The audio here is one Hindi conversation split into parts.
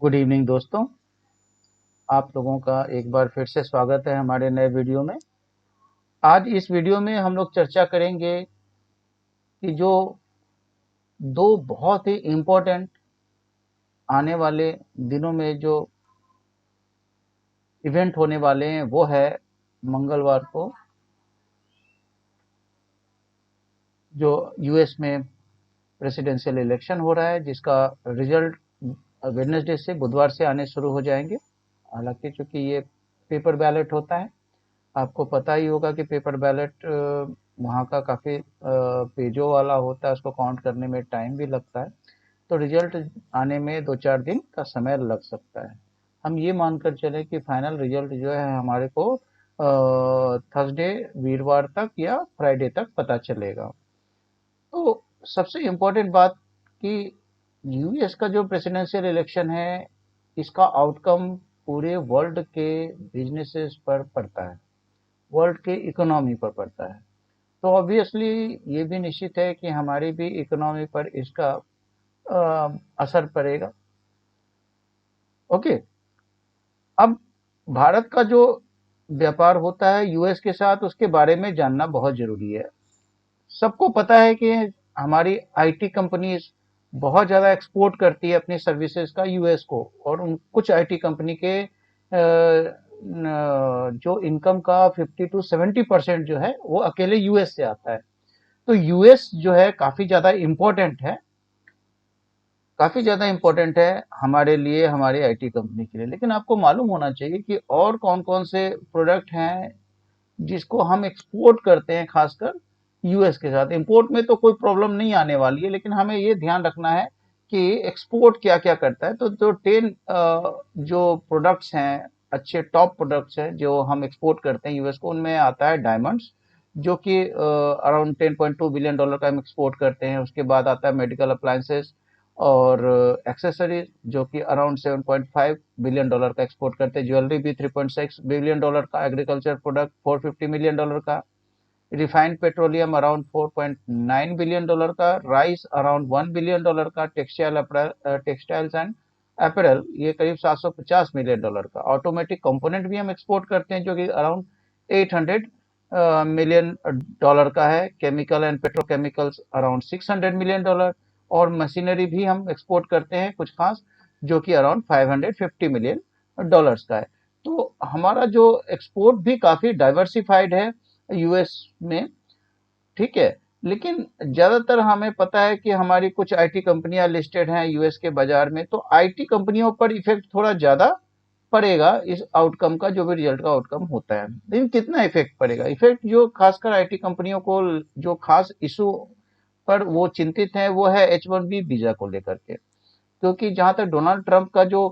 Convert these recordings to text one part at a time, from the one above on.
गुड इवनिंग दोस्तों। आप लोगों का एक बार फिर से स्वागत है हमारे नए वीडियो में। आज इस वीडियो में हम लोग चर्चा करेंगे कि जो दो बहुत ही इम्पोर्टेंट आने वाले दिनों में जो इवेंट होने वाले हैं वो है मंगलवार को जो यूएस में प्रेसिडेंशियल इलेक्शन हो रहा है, जिसका रिजल्ट वेडनेसडे से बुधवार से आने शुरू हो जाएंगे। हालांकि चूंकि ये पेपर बैलेट होता है, आपको पता ही होगा कि पेपर बैलेट वहाँ का काफ़ी पेजों वाला होता है, उसको काउंट करने में टाइम भी लगता है। तो रिजल्ट आने में 2-4 दिन का समय लग सकता है। हम ये मानकर चले कि फाइनल रिजल्ट जो है हमारे को थर्सडे वीरवार तक या फ्राइडे तक पता चलेगा। तो सबसे इम्पोर्टेंट बात कि यूएस का जो प्रेसिडेंशियल इलेक्शन है, इसका आउटकम पूरे वर्ल्ड के बिजनेसेस पर पड़ता है, वर्ल्ड के इकोनॉमी पर पड़ता है। तो ऑब्वियसली ये भी निश्चित है कि हमारी भी इकोनॉमी पर इसका असर पड़ेगा। ओके। अब भारत का जो व्यापार होता है यूएस के साथ, उसके बारे में जानना बहुत जरूरी है। सबको पता है कि हमारी आईटी कंपनीज बहुत ज़्यादा एक्सपोर्ट करती है अपनी सर्विसेज का यूएस को, और उन कुछ आईटी कंपनी के जो इनकम का 50 to 70% जो है वो अकेले यूएस से आता है। तो यूएस जो है काफ़ी ज़्यादा इम्पोर्टेंट है हमारे लिए, हमारे आईटी कंपनी के लिए। लेकिन आपको मालूम होना चाहिए कि और कौन-कौन से प्रोडक्ट हैं जिसको हम एक्सपोर्ट करते हैं, खासकर यूएस के साथ। इंपोर्ट में तो कोई प्रॉब्लम नहीं आने वाली है, लेकिन हमें ये ध्यान रखना है कि एक्सपोर्ट क्या-क्या करता है। तो जो 10 जो प्रोडक्ट्स हैं, अच्छे टॉप प्रोडक्ट्स हैं जो हम एक्सपोर्ट करते हैं यूएस को, उनमें आता है डायमंड्स, जो कि अराउंड $10.2 बिलियन का हम एक्सपोर्ट करते हैं। उसके बाद आता है मेडिकल अप्लायंसेस और एक्सेसरीज, जो कि अराउंड $7.5 बिलियन का एक्सपोर्ट करते हैं। ज्वेलरी भी $3.6 बिलियन का, एग्रीकल्चर प्रोडक्ट $450 मिलियन का, रिफाइंड पेट्रोलियम अराउंड $4.9 बिलियन का, राइस अराउंड $1 बिलियन का, टेक्सटाइल्स एंड अपैरल ये करीब $750 मिलियन का। ऑटोमेटिक कंपोनेंट भी हम एक्सपोर्ट करते हैं जो कि अराउंड $800 मिलियन का है। Chemical and petrochemicals around $600 million, और मशीनरी भी हम एक्सपोर्ट करते हैं कुछ खास, जो कि अराउंड $550 मिलियन का है। तो हमारा जो एक्सपोर्ट भी काफ़ी डाइवर्सिफाइड है यूएस में, ठीक है। लेकिन ज़्यादातर हमें पता है कि हमारी कुछ आईटी कंपनियां लिस्टेड हैं यूएस के बाजार में, तो आईटी कंपनियों पर इफेक्ट थोड़ा ज़्यादा पड़ेगा इस आउटकम का, जो भी रिजल्ट का आउटकम होता है। लेकिन कितना इफेक्ट पड़ेगा? इफेक्ट जो खासकर आईटी कंपनियों को जो खास इशू पर वो चिंतित है वो है H1B वीजा को लेकर के। क्योंकि जहां तक डोनाल्ड ट्रंप का जो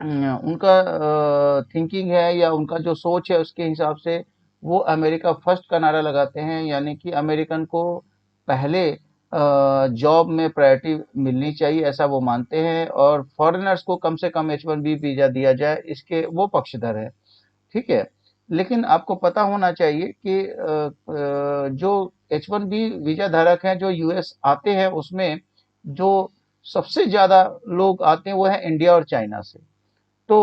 उनका थिंकिंग है या उनका जो सोच है, उसके हिसाब से वो अमेरिका फर्स्ट का नारा लगाते हैं, यानी कि अमेरिकन को पहले जॉब में प्रायोरिटी मिलनी चाहिए, ऐसा वो मानते हैं। और फॉरेनर्स को कम से कम H1B वीजा दिया जाए, इसके वो पक्षधर है, ठीक है। लेकिन आपको पता होना चाहिए कि जो H1B वीजा धारक हैं जो यूएस आते हैं, उसमें जो सबसे ज्यादा लोग आते हैं वो है इंडिया और चाइना से। तो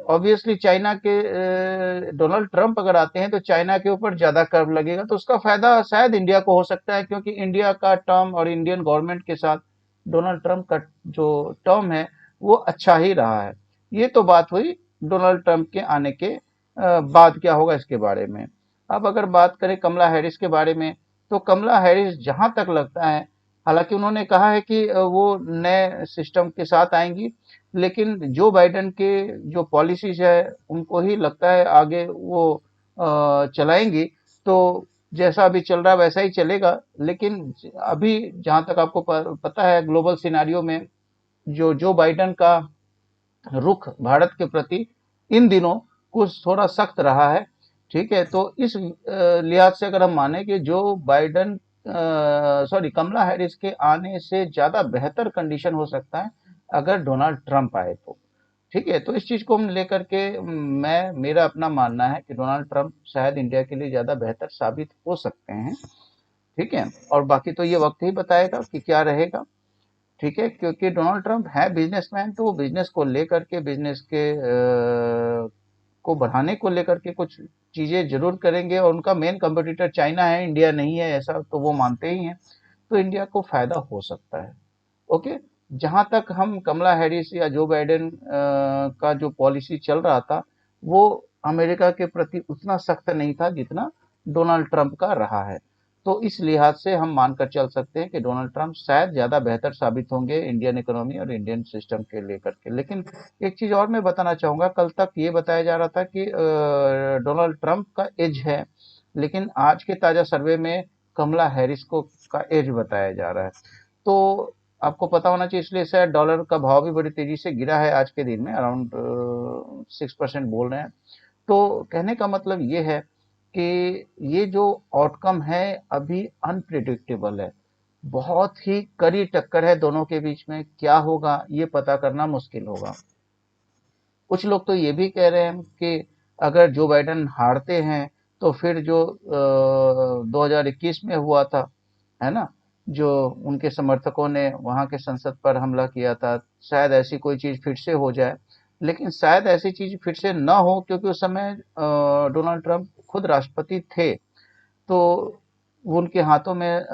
ऑब्वियसली चाइना के डोनाल्ड ट्रंप अगर आते हैं तो चाइना के ऊपर ज्यादा कर्व लगेगा, तो उसका फायदा शायद इंडिया को हो सकता है, क्योंकि इंडिया का टर्म और इंडियन गवर्नमेंट के साथ डोनाल्ड ट्रंप का जो टर्म है वो अच्छा ही रहा है। ये तो बात हुई डोनाल्ड ट्रंप के आने के बाद क्या होगा इसके बारे में। अब अगर बात करें कमला हैरिस के बारे में, तो कमला हैरिस जहां तक लगता है, हालांकि उन्होंने कहा है कि वो नए सिस्टम के साथ आएंगी, लेकिन जो बाइडेन के जो पॉलिसीज है उनको ही लगता है आगे वो चलाएंगी। तो जैसा अभी चल रहा है वैसा ही चलेगा। लेकिन अभी जहां तक आपको पता है, ग्लोबल सिनारियो में जो बाइडेन का रुख भारत के प्रति इन दिनों कुछ थोड़ा सख्त रहा है, ठीक है। तो इस लिहाज से अगर हम माने कि जो बाइडेन सॉरी कमला हैरिस के आने से ज्यादा बेहतर कंडीशन हो सकता है अगर डोनाल्ड ट्रंप आए तो, ठीक है। तो इस चीज को हम लेकर के मैं मेरा अपना मानना है कि डोनाल्ड ट्रंप शायद इंडिया के लिए ज्यादा बेहतर साबित हो सकते हैं, ठीक है। और बाकी तो ये वक्त ही बताएगा कि क्या रहेगा, ठीक है, क्योंकि डोनाल्ड ट्रंप है बिजनेसमैन, तो वो बिजनेस को लेकर के, बिजनेस के को बढ़ाने को लेकर के कुछ चीजें जरूर करेंगे, और उनका मेन कंपटीटर चाइना है, इंडिया नहीं है, ऐसा तो वो मानते ही हैं। तो इंडिया को फायदा हो सकता है। ओके। जहां तक हम कमला हैरिस या जो बाइडेन का जो पॉलिसी चल रहा था, वो अमेरिका के प्रति उतना सख्त नहीं था जितना डोनाल्ड ट्रंप का रहा है। तो इस लिहाज से हम मानकर चल सकते हैं कि डोनाल्ड ट्रंप शायद ज्यादा बेहतर साबित होंगे इंडियन इकोनॉमी और इंडियन सिस्टम के लेकर के। लेकिन एक चीज और मैं बताना चाहूंगा, कल तक ये बताया जा रहा था कि डोनाल्ड ट्रंप का एज है, लेकिन आज के ताजा सर्वे में कमला हैरिस को का एज बताया जा रहा है। तो आपको पता होना चाहिए, इसलिए शायद डॉलर का भाव भी बड़ी तेजी से गिरा है आज के दिन में, अराउंड 6% बोल रहे हैं। तो कहने का मतलब ये है कि ये जो आउटकम है अभी अनप्रिडिक्टेबल है, बहुत ही कड़ी टक्कर है दोनों के बीच में, क्या होगा ये पता करना मुश्किल होगा। कुछ लोग तो ये भी कह रहे हैं कि अगर जो बाइडन हारते हैं तो फिर जो 2021 में हुआ था, है ना, जो उनके समर्थकों ने वहां के संसद पर हमला किया था, शायद ऐसी कोई चीज फिर से हो जाए। लेकिन शायद ऐसी चीज फिर से ना हो, क्योंकि उस समय डोनाल्ड ट्रंप खुद राष्ट्रपति थे, तो वो उनके हाथों में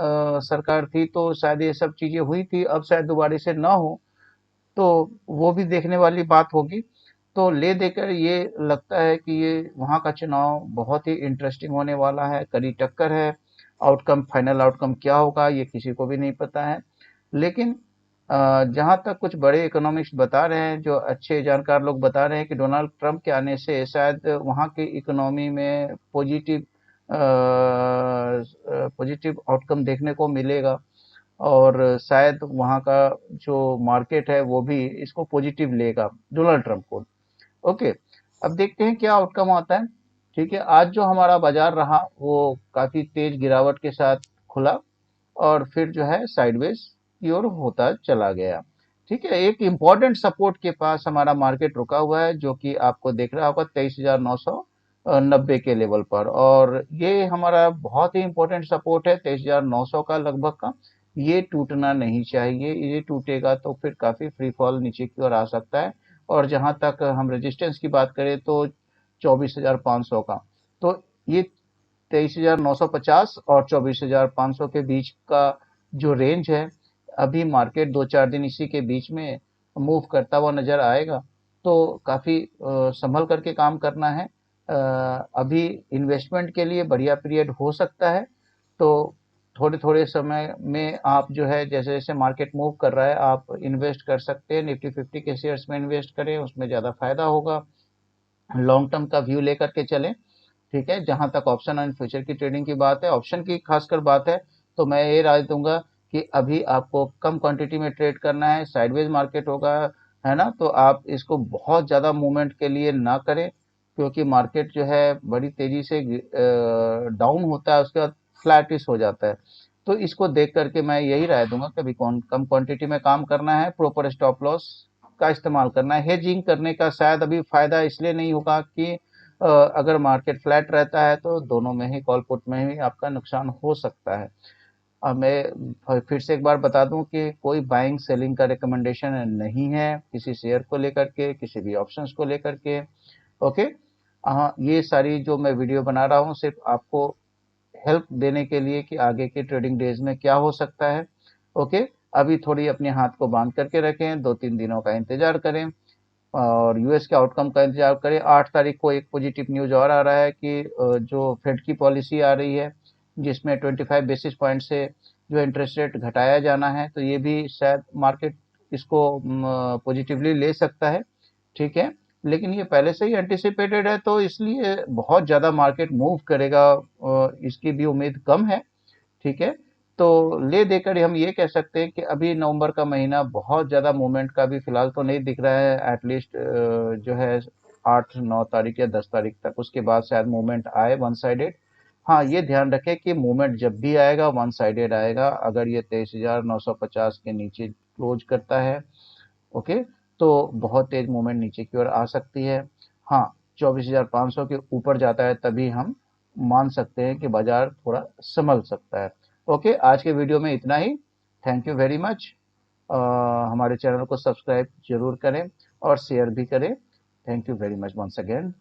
सरकार थी, तो शायद ये सब चीजें हुई थी, अब शायद दोबारा से ना हो, तो वो भी देखने वाली बात होगी। तो ले देकर ये लगता है कि ये वहाँ का चुनाव बहुत ही इंटरेस्टिंग होने वाला है, कड़ी टक्कर है। आउटकम, फाइनल आउटकम क्या होगा ये किसी को भी नहीं पता है। लेकिन जहाँ तक कुछ बड़े इकोनॉमिस्ट बता रहे हैं, जो अच्छे जानकार लोग बता रहे हैं कि डोनाल्ड ट्रंप के आने से शायद वहाँ की इकोनॉमी में पॉजिटिव आउटकम देखने को मिलेगा, और शायद वहाँ का जो मार्केट है वो भी इसको पॉजिटिव लेगा डोनाल्ड ट्रंप को। ओके। अब देखते हैं क्या आउटकम आता है। ठीक है, आज जो हमारा बाजार रहा वो काफी तेज गिरावट के साथ खुला, और फिर जो है साइडवेज की ओर होता चला गया। ठीक है, एक इंपॉर्टेंट सपोर्ट के पास हमारा मार्केट रुका हुआ है, जो कि आपको देख रहा होगा 23,990 के लेवल पर, और ये हमारा बहुत ही इंपॉर्टेंट सपोर्ट है 23,900 का लगभग का। ये टूटना नहीं चाहिए, ये टूटेगा तो फिर काफी फ्री फॉल नीचे की ओर आ सकता है। और जहां तक हम रेजिस्टेंस की बात करें तो 24,500 का, तो ये 23,950 और 24,500 के बीच का जो रेंज है, अभी मार्केट 2-4 दिन इसी के बीच में मूव करता हुआ नजर आएगा। तो काफी संभल करके काम करना है। अभी इन्वेस्टमेंट के लिए बढ़िया पीरियड हो सकता है। तो थोड़े थोड़े समय में आप जो है, जैसे जैसे मार्केट मूव कर रहा है, आप इन्वेस्ट कर सकते हैं। निफ्टी 50 के शेयर्स में इन्वेस्ट करें, उसमें ज्यादा फायदा होगा। लॉन्ग टर्म का व्यू लेकर के चलें। ठीक है, जहां तक ऑप्शन एंड फ्यूचर की ट्रेडिंग की बात है, ऑप्शन की खासकर बात है, तो मैं ये राय दूंगा कि अभी आपको कम क्वांटिटी में ट्रेड करना है, साइडवेज मार्केट होगा, है ना, तो आप इसको बहुत ज्यादा मूवमेंट के लिए ना करें, क्योंकि मार्केट जो है बड़ी तेजी से डाउन होता है, उसके बाद फ्लैटिश हो जाता है। तो इसको देख करके मैं यही राय दूंगा कि अभी कम क्वांटिटी में काम करना है, प्रॉपर स्टॉप लॉस का इस्तेमाल करना है। हेजिंग करने का शायद अभी फायदा इसलिए नहीं होगा कि अगर मार्केट फ्लैट रहता है तो दोनों में ही, कॉल पुट में ही आपका नुकसान हो सकता है। अब मैं फिर से एक बार बता दूं कि कोई बाइंग सेलिंग का रिकमेंडेशन नहीं है किसी शेयर को लेकर के, किसी भी ऑप्शंस को लेकर के। ओके। हाँ, ये सारी जो मैं वीडियो बना रहा हूँ सिर्फ आपको हेल्प देने के लिए कि आगे के ट्रेडिंग डेज में क्या हो सकता है। ओके। अभी थोड़ी अपने हाथ को बांध करके रखें, 2-3 दिनों का इंतजार करें, और यूएस के आउटकम का इंतजार करें। 8 तारीख को एक पॉजिटिव न्यूज और आ रहा है कि जो फेड की पॉलिसी आ रही है, जिसमें 25 बेसिस पॉइंट से जो इंटरेस्ट रेट घटाया जाना है, तो ये भी शायद मार्केट इसको पॉजिटिवली ले सकता है। ठीक है, लेकिन ये पहले से ही एंटिसिपेटेड है, तो इसलिए बहुत ज्यादा मार्केट मूव करेगा इसकी भी उम्मीद कम है। ठीक है, तो ले देकर हम ये कह सकते हैं कि अभी नवंबर का महीना बहुत ज्यादा मूवमेंट का भी फिलहाल तो नहीं दिख रहा है, एटलीस्ट जो है 8-9 तारीख या 10 तारीख तक, उसके बाद शायद मूवमेंट आए वन साइडेड। हाँ, ये ध्यान रखें कि मूवमेंट जब भी आएगा वन साइडेड आएगा, अगर ये 23,950 के नीचे क्लोज करता है, ओके, तो बहुत तेज मूवमेंट नीचे की ओर आ सकती है। हाँ, 24,500 के ऊपर जाता है तभी हम मान सकते हैं कि बाजार थोड़ा संभल सकता है। ओके, आज के वीडियो में इतना ही। Thank you very much. हमारे चैनल को सब्सक्राइब जरूर करें और शेयर भी करें। Thank you very much once again.